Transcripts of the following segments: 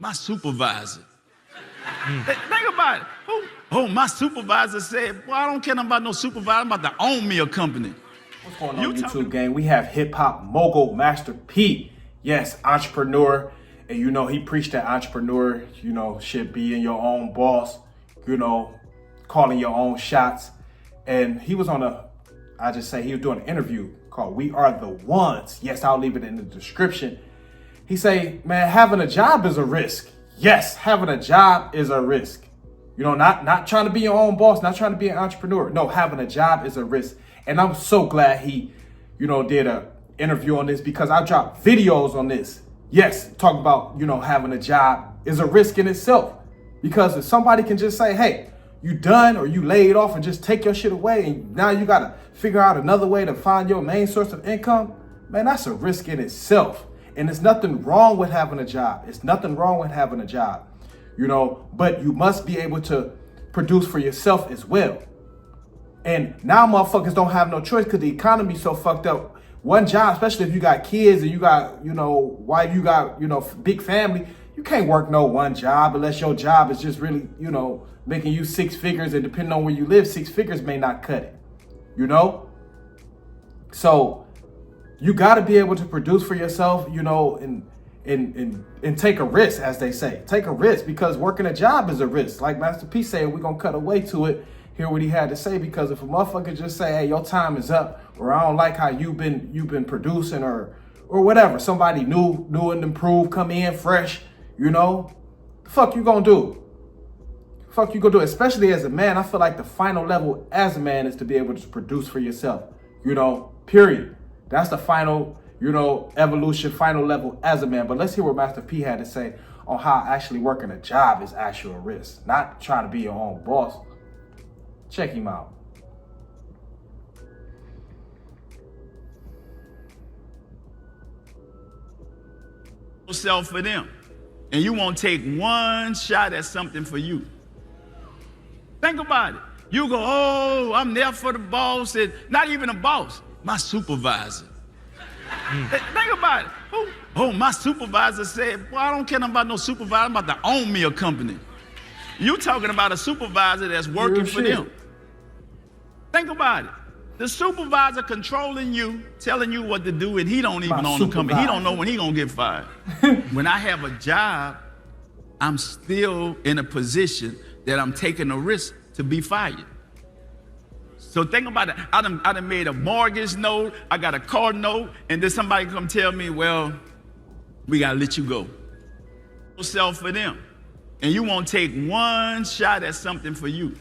My supervisor. Think about it. Oh, my supervisor said, boy, I don't care nothing about no supervisor. I'm about to own me a company. What's going on, YouTube gang? We have hip-hop mogul Master P. Yes, entrepreneur. And you know, he preached that entrepreneur, you know, should be in your own boss, you know, calling your own shots. And he was on he was doing an interview called We Are the Ones. Yes, I'll leave it in the description. He say, man, having a job is a risk. Yes, having a job is a risk. You know, not trying to be your own boss, not trying to be an entrepreneur. No, having a job is a risk. And I'm so glad he, you know, did a interview on this because I dropped videos on this. Yes, talk about, you know, having a job is a risk in itself. Because if somebody can just say, hey, you done or you laid off and just take your shit away and now you got to figure out another way to find your main source of income, man, that's a risk in itself. And there's nothing wrong with having a job. It's nothing wrong with having a job, you know, but you must be able to produce for yourself as well. And now motherfuckers don't have no choice because the economy's so fucked up. One job, especially if you got kids and you got, you know, wife, you got, you know, big family, you can't work no one job unless your job is just really, you know, making you six figures, and depending on where you live, 6 figures may not cut it, you know? So you got to be able to produce for yourself, you know, and take a risk, as they say. Take a risk because working a job is a risk. Like Master P said, we're going to cut away to it, hear what he had to say, because if a motherfucker just say, hey, your time is up, or I don't like how you've been producing, or whatever, somebody new and improved, come in fresh, you know, the fuck you gonna do? Fuck you gonna do? Especially as a man, I feel like the final level as a man is to be able to produce for yourself, you know, period. That's the final, you know, evolution, final level as a man. But let's hear what Master P had to say on how actually working a job is actual risk, not trying to be your own boss. Check him out. Yourself for them, and you won't take one shot at something for you. Think about it. You go, oh, I'm there for the boss, and not even a boss, my supervisor. Think about it. Oh, my supervisor said, boy, I don't care nothing about no supervisor. I'm about to own me a company. You talking about a supervisor that's working for them. Think about it. The supervisor controlling you, telling you what to do, and he don't even own the company. He don't know when he gonna get fired. When I have a job, I'm still in a position that I'm taking a risk to be fired. So think about it. I done made a mortgage note, I got a car note, and then somebody come tell me, well, we gotta let you go. Yourself for them. And you won't take one shot at something for you.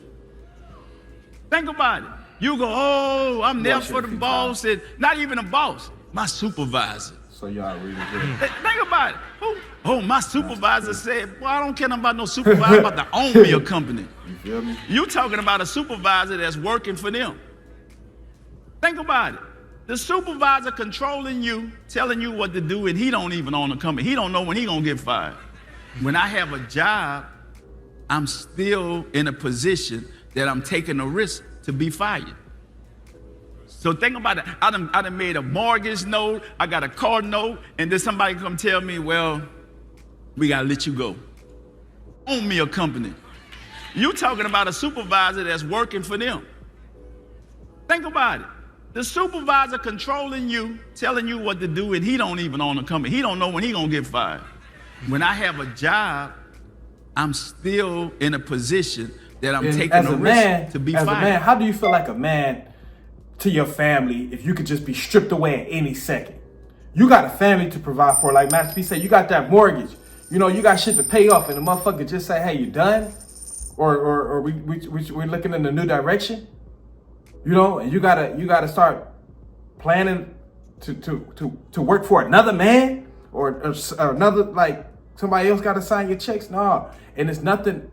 Think about it. You go, oh, I'm there for the boss, and not even a boss, my supervisor. So y'all really good. Think about it. Oh, my supervisor said, boy, I don't care nothing about no supervisor. I'm about to own me a company. You feel me? You talking about a supervisor that's working for them. Think about it. The supervisor controlling you, telling you what to do, and he don't even own the company. He don't know when he gonna get fired. When I have a job, I'm still in a position that I'm taking a risk to be fired. So think about it. I done made a mortgage note, I got a car note, and then somebody come tell me, well, we gotta let you go. Own me a company. You talking about a supervisor that's working for them. Think about it. The supervisor controlling you, telling you what to do, and he don't even own the company. He don't know when he gonna get fired. When I have a job, I'm still in a position that I'm taking a risk to be fired. As a man, how do you feel like a man to your family if you could just be stripped away at any second? You got a family to provide for, like Master P said, you got that mortgage. You know, you got shit to pay off, and the motherfucker just say, hey, you done? Or we're looking in a new direction. You know, and you gotta start planning to work for another man or another, like somebody else gotta sign your checks. No, and it's nothing.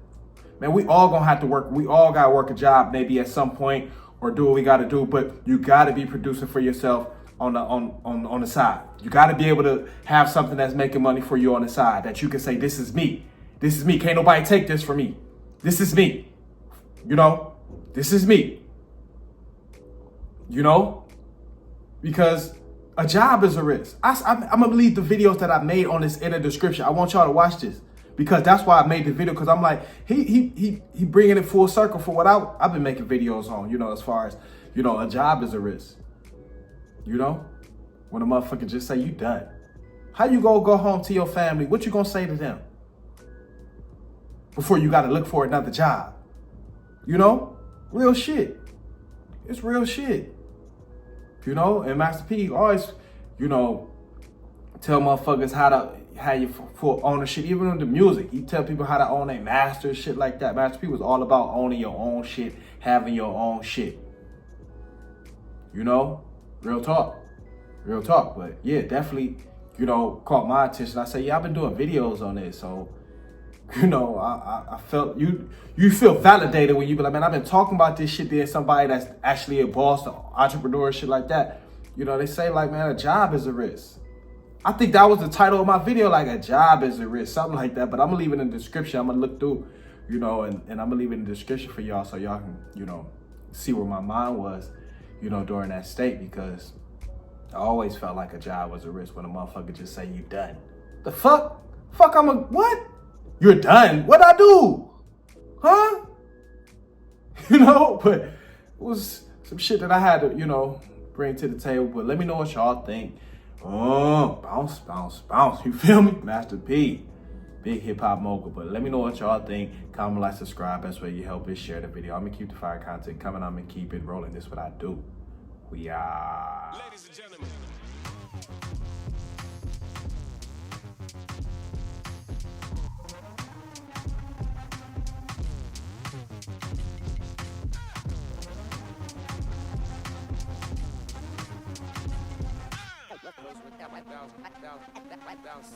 Man, we all gonna have to work. We all gotta work a job maybe at some point or do what we gotta do. But you gotta be producing for yourself on the side. You gotta be able to have something that's making money for you on the side that you can say, this is me. This is me. Can't nobody take this from me. This is me. You know, this is me. You know, because a job is a risk. I'm gonna leave the videos that I made on this in the description. I want y'all to watch this. Because that's why I made the video, because I'm like, he bringing it full circle for what I've been making videos on, you know, as far as, you know, a job is a risk. You know, when a motherfucker just say you done. How you go home to your family? What you gonna say to them before you gotta look for another job? You know, real shit. It's real shit. You know, and Master P always, you know, tell motherfuckers how you for ownership, even in the music. He tell people how to own their master, shit like that. Master P was all about owning your own shit, having your own shit. You know, real talk. But yeah, definitely, you know, caught my attention. I say, yeah, I've been doing videos on this, so, you know, I felt you feel validated when you be like, man, I've been talking about this shit. Then somebody that's actually a boss, an entrepreneur, shit like that. You know, they say like, man, a job is a risk. I think that was the title of my video, like a job is a risk, something like that. But I'm gonna leave it in the description. I'm gonna look through, you know, and I'm gonna leave it in the description for y'all so y'all can, you know, see where my mind was, you know, during that state, because I always felt like a job was a risk when a motherfucker just say you done. The fuck? Fuck, what? You're done? What'd I do? Huh? You know, but it was some shit that I had to, you know, bring to the table. But let me know what y'all think. Oh, bounce. You feel me? Master P, big hip hop mogul. But let me know what y'all think. Comment, like, subscribe. Best way you help is share the video. I'm gonna keep the fire content coming. I'm gonna keep it rolling. This is what I do. We are. Ladies and gentlemen. Bounce,